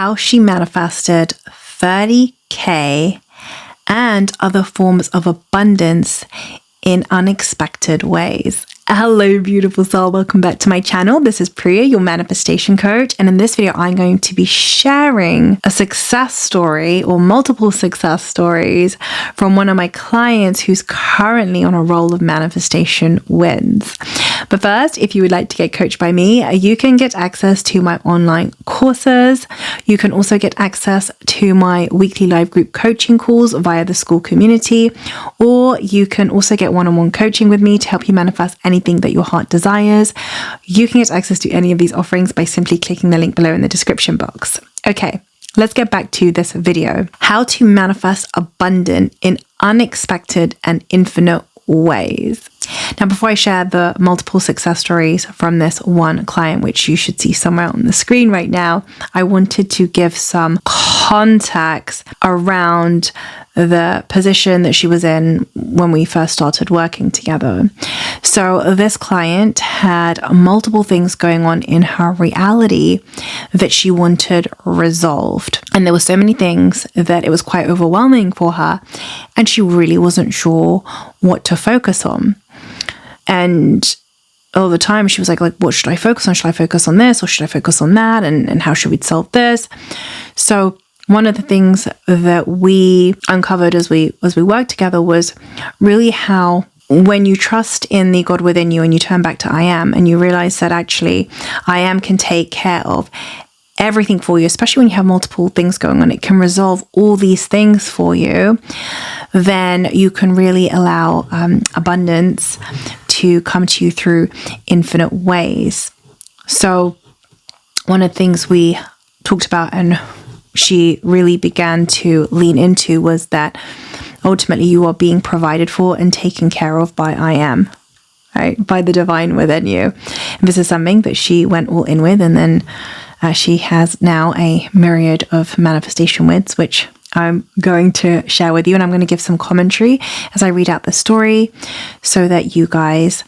how she manifested 30K and other forms of abundance in unexpected ways. Hello, beautiful soul. Welcome back to my channel. This is Priya, your manifestation coach. And in this video, I'm going to be sharing a success story or multiple success stories from one of my clients who's currently on a roll of manifestation wins. But first, if you would like to get coached by me, you can get access to my online courses. You can also get access to my weekly live group coaching calls via the school community, or you can also get one-on-one coaching with me to help you manifest anything that your heart desires. You can get access to any of these offerings by simply clicking the link below in the description box. Okay, let's get back to this video. How to manifest abundant in unexpected and infinite ways. Now, before I share the multiple success stories from this one client, which you should see somewhere on the screen right now, I wanted to give some context around the position that she was in when we first started working together. So this client had multiple things going on in her reality that she wanted resolved. And there were so many things that it was quite overwhelming for her, and she really wasn't sure what to focus on. And all the time she was like, what should I focus on? Should I focus on this or should I focus on that? And how should we solve this? So one of the things that we uncovered as we worked together was really how when you trust in the God within you and you turn back to I am, and you realize that actually I am can take care of everything for you, especially when you have multiple things going on, it can resolve all these things for you, then you can really allow abundance to come to you through infinite ways. So one of the things we talked about and she really began to lean into was that ultimately you are being provided for and taken care of by I am, right? By the divine within you. And this is something that she went all in with, and then she has now a myriad of manifestation wins, which I'm going to share with you. And I'm going to give some commentary as I read out the story so that you guys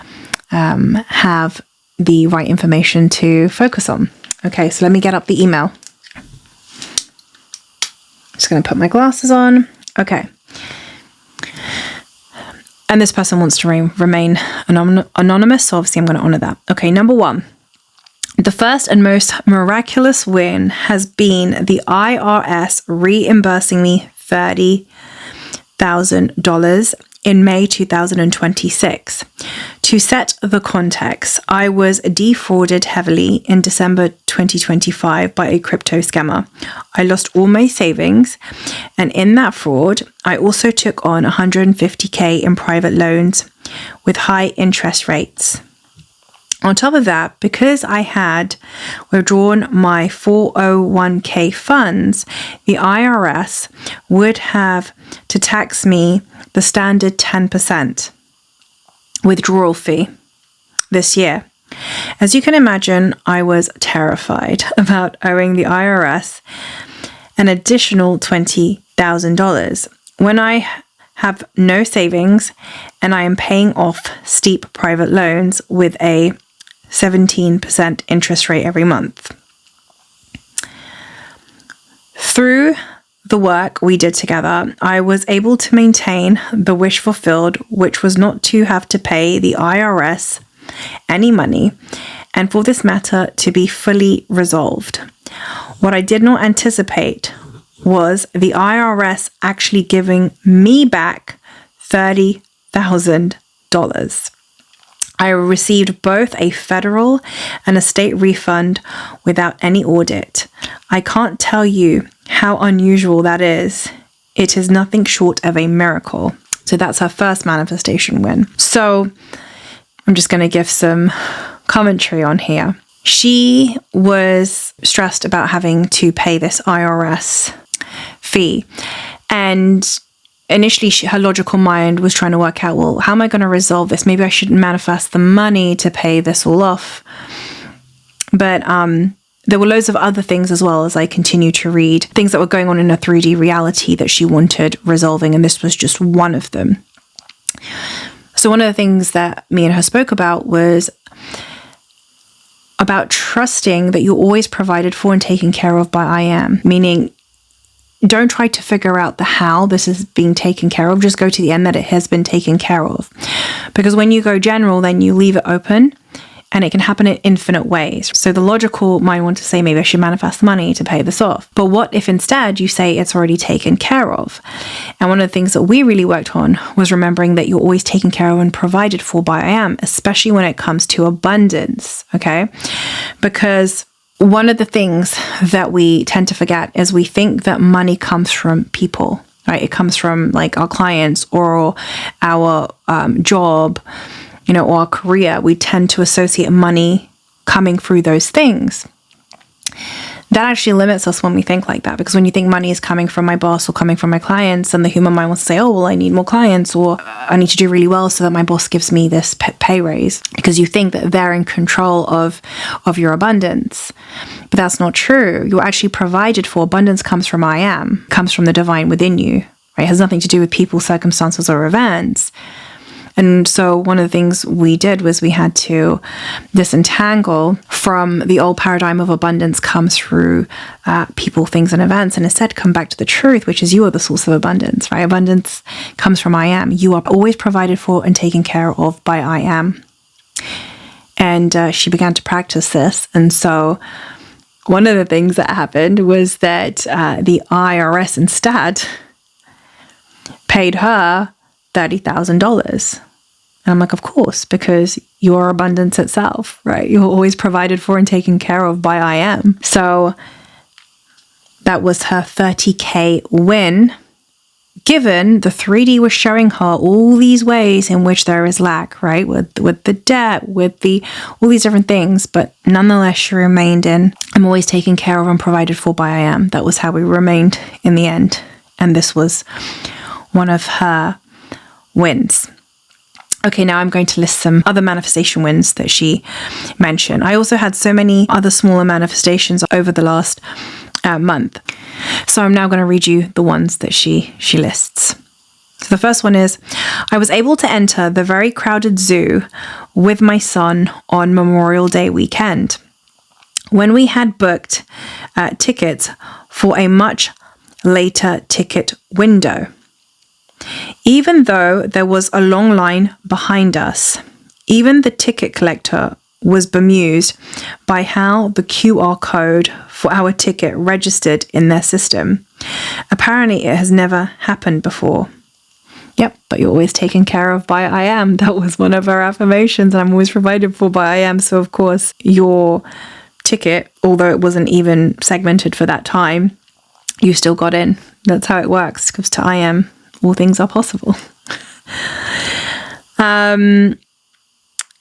have the right information to focus on. Okay, so let me get up the email. Just going to put my glasses on. Okay. And this person wants to remain anonymous, so obviously I'm going to honor that. Okay, number one. The first and most miraculous win has been the IRS reimbursing me $30,000 in May 2026. To set the context, I was defrauded heavily in December 2025 by a crypto scammer. I lost all my savings, and in that fraud, I also took on $150K in private loans with high interest rates. On top of that, because I had withdrawn my 401k funds, the IRS would have to tax me the standard 10% withdrawal fee this year. As you can imagine, I was terrified about owing the IRS an additional $20,000 when I have no savings and I am paying off steep private loans with a 17% interest rate every month. Through the work we did together, I was able to maintain the wish fulfilled, which was not to have to pay the IRS any money, and for this matter to be fully resolved. What I did not anticipate was the IRS actually giving me back $30,000. I received both a federal and a state refund without any audit. I can't tell you how unusual that is. It is nothing short of a miracle. So that's her first manifestation win. So I'm just going to give some commentary on here. She was stressed about having to pay this IRS fee, and initially, her logical mind was trying to work out, well, how am I going to resolve this? Maybe I shouldn't manifest the money to pay this all off. But there were loads of other things as well as I continued to read, things that were going on in a 3D reality that she wanted resolving, and this was just one of them. So one of the things that me and her spoke about was about trusting that you're always provided for and taken care of by I am, meaning don't try to figure out the how this is being taken care of. Just go to the end that it has been taken care of. Because when you go general, then you leave it open and it can happen in infinite ways. So the logical mind want to say, maybe I should manifest the money to pay this off. But what if instead you say it's already taken care of? And one of the things that we really worked on was remembering that you're always taken care of and provided for by I am, especially when it comes to abundance, okay? Because one of the things that we tend to forget is we think that money comes from people, right? It comes from like our clients or our job, or our career. We tend to associate money coming through those things. That actually limits us when we think like that, because when you think money is coming from my boss or coming from my clients, and the human mind wants to say, oh, well, I need more clients, or I need to do really well so that my boss gives me this pay raise, because you think that they're in control of your abundance. But that's not true. You're actually provided for. Abundance comes from I am, comes from the divine within you, right? It has nothing to do with people, circumstances, or events. And so one of the things we did was we had to disentangle from the old paradigm of abundance comes through people, things, and events, and instead come back to the truth, which is you are the source of abundance, right? Abundance comes from I am. You are always provided for and taken care of by I am. And she began to practice this. And so one of the things that happened was that the IRS instead paid her $30,000. And I'm like, of course, because you're abundance itself, right? You're always provided for and taken care of by I am. So that was her $30K win, given the 3D was showing her all these ways in which there is lack, right? With the debt, with all these different things, but nonetheless, she remained in, I'm always taken care of and provided for by I am. That was how we remained in the end. And this was one of her wins. Okay, now I'm going to list some other manifestation wins that she mentioned. I also had so many other smaller manifestations over the last month. So I'm now going to read you the ones that she lists. So the first one is, I was able to enter the very crowded zoo with my son on Memorial Day weekend. When we had booked tickets for a much later ticket window. Even though there was a long line behind us, even the ticket collector was bemused by how the QR code for our ticket registered in their system. Apparently, it has never happened before. Yep, but you're always taken care of by I am. That was one of our affirmations, and I'm always provided for by I am. So, of course, your ticket, although it wasn't even segmented for that time, you still got in. That's how it works, because to I am, all things are possible.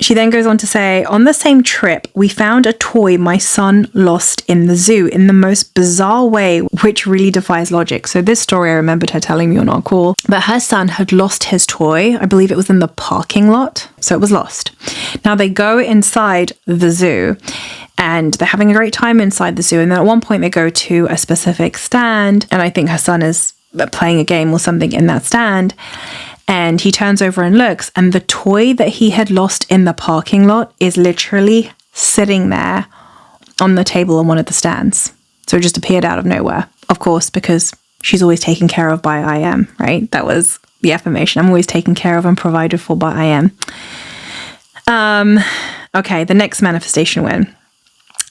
She then goes on to say, on the same trip, we found a toy my son lost in the zoo in the most bizarre way, which really defies logic. So this story, I remembered her telling me on our call, but her son had lost his toy. I believe it was in the parking lot. So it was lost. Now they go inside the zoo and they're having a great time inside the zoo. And then at one point they go to a specific stand, and I think her son is playing a game or something in that stand. And he turns over and looks, and the toy that he had lost in the parking lot is literally sitting there on the table on one of the stands. So it just appeared out of nowhere. Of course, because she's always taken care of by I am, right? That was the affirmation. I'm always taken care of and provided for by I am. Okay, the next manifestation win.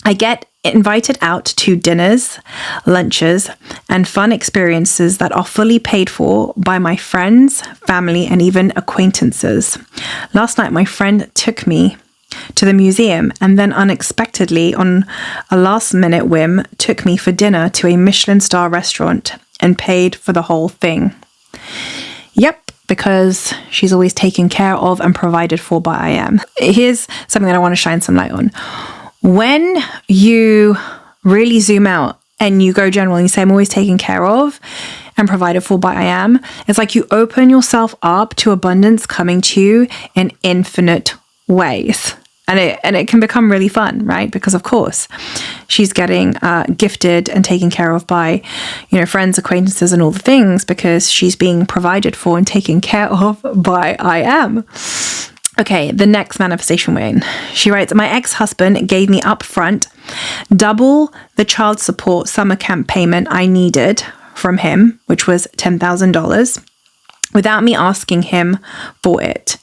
I get invited out to dinners, lunches, and fun experiences that are fully paid for by my friends, family, and even acquaintances. Last night, my friend took me to the museum and then unexpectedly, on a last-minute whim, took me for dinner to a Michelin star restaurant and paid for the whole thing. Yep, because she's always taken care of and provided for by I am. Here's something that I want to shine some light on. When you really zoom out and you go general and you say, I'm always taken care of and provided for by I am, it's like you open yourself up to abundance coming to you in infinite ways. And it can become really fun, right? Because of course, she's getting gifted and taken care of by, friends, acquaintances, and all the things, because she's being provided for and taken care of by I am. Okay, the next manifestation win. She writes, my ex-husband gave me upfront double the child support summer camp payment I needed from him, which was $10,000, without me asking him for it.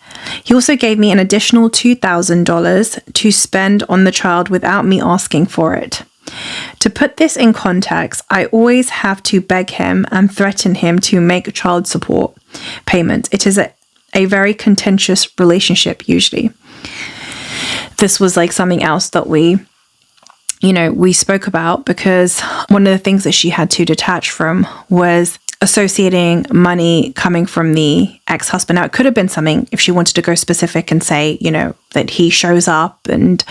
He also gave me an additional $2,000 to spend on the child without me asking for it. To put this in context, I always have to beg him and threaten him to make child support payments. It is a very contentious relationship usually. This was like something else that we spoke about, because one of the things that she had to detach from was associating money coming from the ex-husband. Now, it could have been something if she wanted to go specific and say, that he shows up and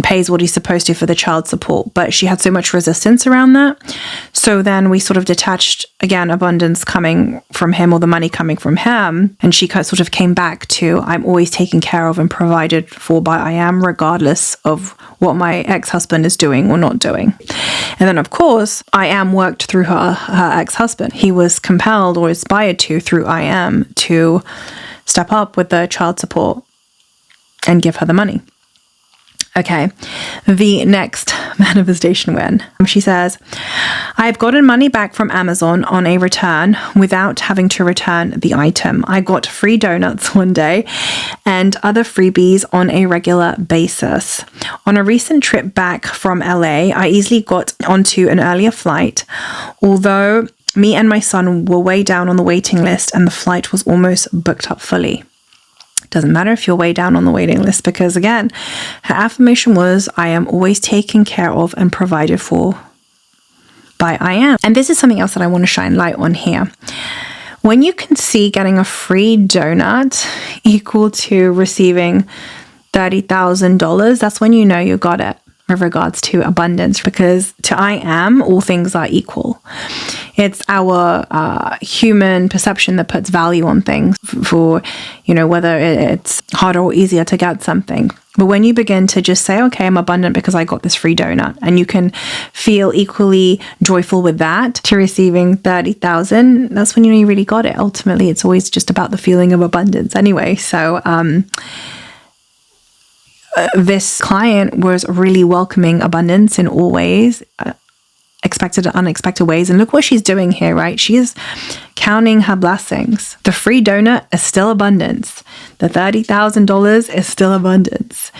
pays what he's supposed to for the child support, but she had so much resistance around that. So then we sort of detached, again, abundance coming from him or the money coming from him, and she sort of came back to, I'm always taken care of and provided for by I am, regardless of what my ex-husband is doing or not doing. And then, of course, I am worked through her ex-husband. He was compelled or inspired to, through I am, to step up with the child support and give her the money. Okay, the next manifestation win. She says, I've gotten money back from Amazon on a return without having to return the item. I got free donuts one day and other freebies on a regular basis. On a recent trip back from LA, I easily got onto an earlier flight, although me and my son were way down on the waiting list and the flight was almost booked up fully. Doesn't matter if you're way down on the waiting list, because again, her affirmation was, I am always taken care of and provided for by I am. And this is something else that I want to shine light on here. When you can see getting a free donut equal to receiving $30,000, that's when you know you got it with regards to abundance, because to I am, all things are equal. It's our human perception that puts value on things for, whether it's harder or easier to get something. But when you begin to just say, okay, I'm abundant because I got this free donut, and you can feel equally joyful with that to receiving 30,000, that's when you really got it. Ultimately, it's always just about the feeling of abundance anyway. So, this client was really welcoming abundance in all ways, expected and unexpected ways. And look what she's doing here, right? She is counting her blessings. The free donut is still abundance. The $30,000 is still abundance.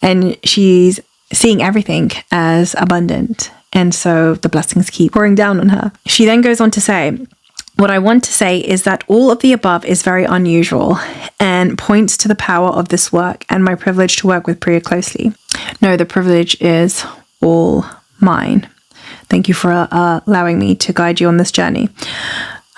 And she's seeing everything as abundant. And so the blessings keep pouring down on her. She then goes on to say, what I want to say is that all of the above is very unusual and points to the power of this work and my privilege to work with Priya closely. No, the privilege is all mine. Thank you for allowing me to guide you on this journey.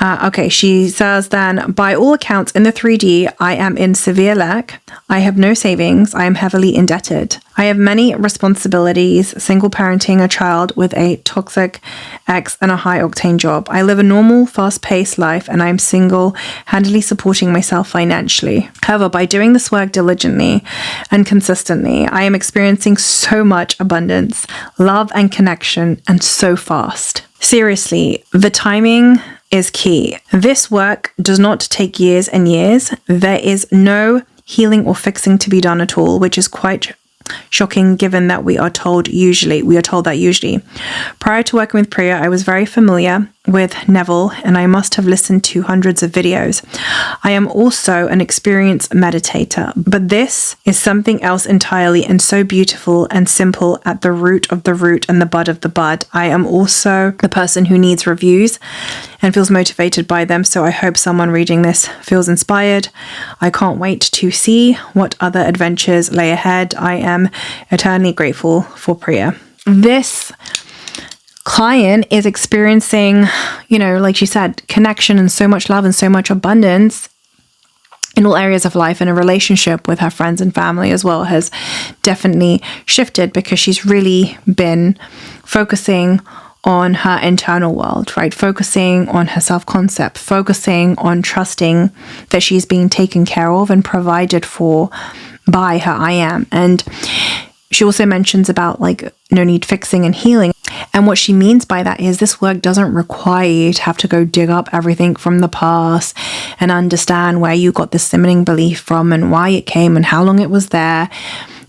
Okay, she says then, by all accounts in the 3D, I am in severe lack. I have no savings. I am heavily indebted. I have many responsibilities, single parenting a child with a toxic ex and a high octane job. I live a normal, fast-paced life and I'm single-handedly supporting myself financially. However, by doing this work diligently and consistently, I am experiencing so much abundance, love and connection, and so fast. Seriously, the timing is key. This work does not take years and years. There is no healing or fixing to be done at all, which is quite shocking given that we are told that usually. Prior to working with Priya, I was very familiar with Neville and I must have listened to hundreds of videos. I am also an experienced meditator, but this is something else entirely and so beautiful and simple at the root of the root and the bud of the bud. I am also the person who needs reviews and feels motivated by them, so I hope someone reading this feels inspired. I can't wait to see what other adventures lay ahead. I am eternally grateful for Priya. This client is experiencing, like she said, connection and so much love and so much abundance in all areas of life, and a relationship with her friends and family as well has definitely shifted because she's really been focusing on her internal world, right? Focusing on her self-concept, focusing on trusting that she's being taken care of and provided for by her I am. And she also mentions about no need fixing and healing. And what she means by that is this work doesn't require you to have to go dig up everything from the past and understand where you got this limiting belief from and why it came and how long it was there.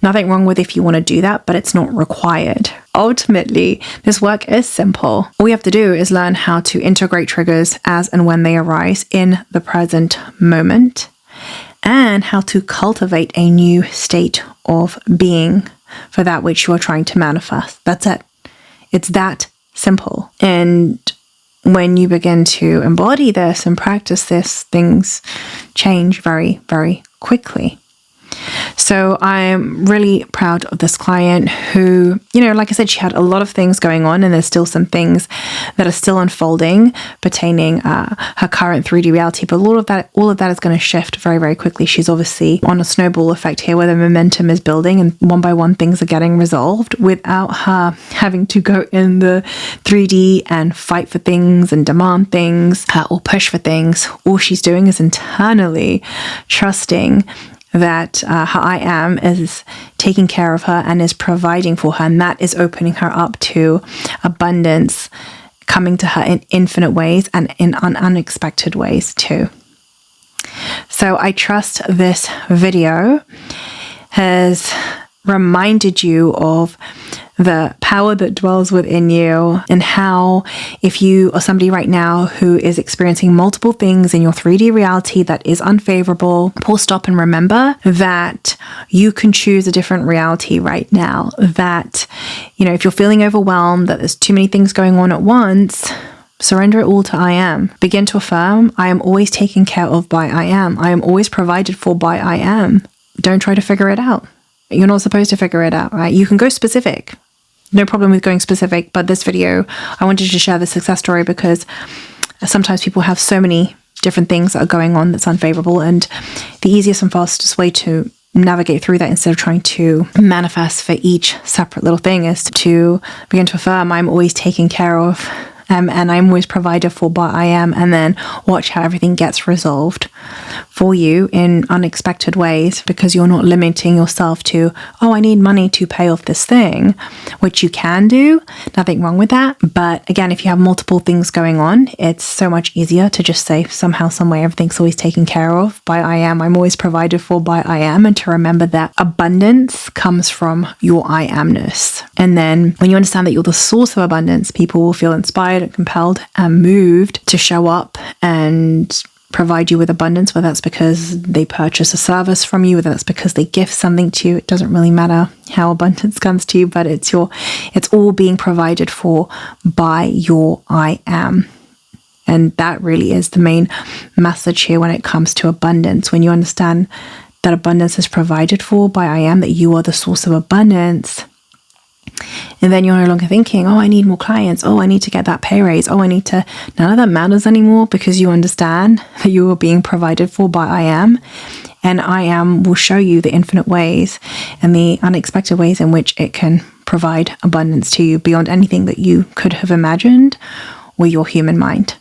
Nothing wrong with if you want to do that, but it's not required. Ultimately, this work is simple. All you have to do is learn how to integrate triggers as and when they arise in the present moment, and how to cultivate a new state of being for that which you are trying to manifest. That's it. It's that simple. And when you begin to embody this and practice this, things change very, very quickly. So I'm really proud of this client who, like I said, she had a lot of things going on, and there's still some things that are still unfolding pertaining her current 3D reality. But all of that is going to shift very, very quickly. She's obviously on a snowball effect here where the momentum is building, and one by one things are getting resolved without her having to go in the 3D and fight for things and demand things or push for things. All she's doing is internally trusting that her I am is taking care of her and is providing for her, and that is opening her up to abundance coming to her in infinite ways and in unexpected ways too. So I trust this video has reminded you of the power that dwells within you, and how if you are somebody right now who is experiencing multiple things in your 3D reality that is unfavorable, pause, stop, and remember that you can choose a different reality right now. That, if you're feeling overwhelmed, that there's too many things going on at once, surrender it all to I am. Begin to affirm, I am always taken care of by I am. I am always provided for by I am. Don't try to figure it out. You're not supposed to figure it out, right? You can go specific. No problem with going specific, but this video, I wanted to share the success story because sometimes people have so many different things that are going on that's unfavorable, and the easiest and fastest way to navigate through that instead of trying to manifest for each separate little thing is to begin to affirm, I'm always taken care of, and I'm always provided for by I am, and then watch how everything gets resolved for you in unexpected ways, because you're not limiting yourself to, I need money to pay off this thing, which you can do, nothing wrong with that. But again, if you have multiple things going on, it's so much easier to just say somehow, some way, everything's always taken care of by I am, I'm always provided for by I am, and to remember that abundance comes from your I amness. And then when you understand that you're the source of abundance, people will feel inspired and compelled and moved to show up and provide you with abundance, whether that's because they purchase a service from you, whether that's because they gift something to you. It doesn't really matter how abundance comes to you, but it's all being provided for by your I am. And that really is the main message here when it comes to abundance. When you understand that abundance is provided for by I am, that you are the source of abundance, and then you're no longer thinking, I need more clients. I need to get that pay raise. None of that matters anymore, because you understand that you are being provided for by I am. And I am will show you the infinite ways and the unexpected ways in which it can provide abundance to you beyond anything that you could have imagined with your human mind.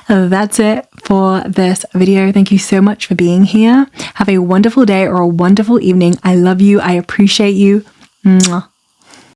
That's it for this video. Thank you so much for being here. Have a wonderful day or a wonderful evening. I love you. I appreciate you. Mwah.